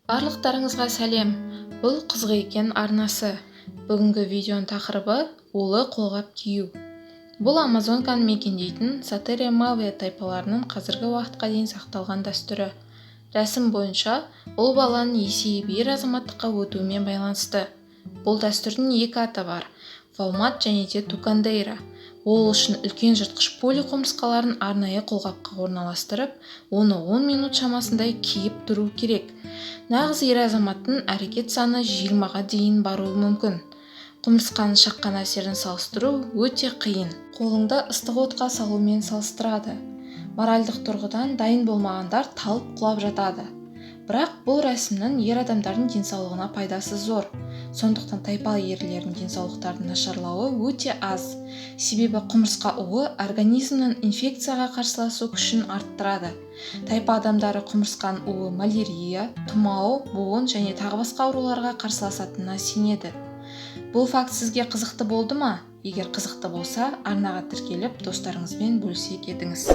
Барлықтарыңызға сәлем. Бұл қызғы екен арнасы. Бүгінгі видеоның тақырыбы улы қолғап кию. Бұл Амазонканы мекендейтін Сотерия мавия тайпаларының қазіргі уақытқа дейін сақталған дәстүрі. Рәсім бойынша ұл баланың есейіп ер азаматтыққа өтуімен байланысты. Бұл дәстүрдің екі аты бар: Ваумат және де Тукандейра. Ол үшін үлкен жыртқыш поли құмырсқаларын арнайы қолғапқа орналастырып, оны 10 минут шамасындай киіп тұру керек. Нағыз ер азаматтың әрекет саны 20-ға дейін баруы мүмкін. Құмырсқаның шаққан әсерін салыстыру өте қиын. Қолыңды ыстық отқа салумен салыстырады. Моральдық тұрғыдан дайын болмағандар талып құлап жатады. Бірақ бұл рәсімнің ер адамдардың денсаулығына пайдасы зор. Сондықтан тайпа ерлердің денсаулықтарының нашарлауы өте аз. Себебі құмырсқа уы организмнің инфекцияға қарсыласу күшін арттырады. Тайпа адамдары құмырсқаның уы малярия, тұмау, буын және тағы басқа ауруларға қарсыласатынына сенеді. Бұл факт сізге қызықты болды ма? Егер қызықты болса, арнаға тіркеліп, достарыңызбен бөлісе кетіңіз.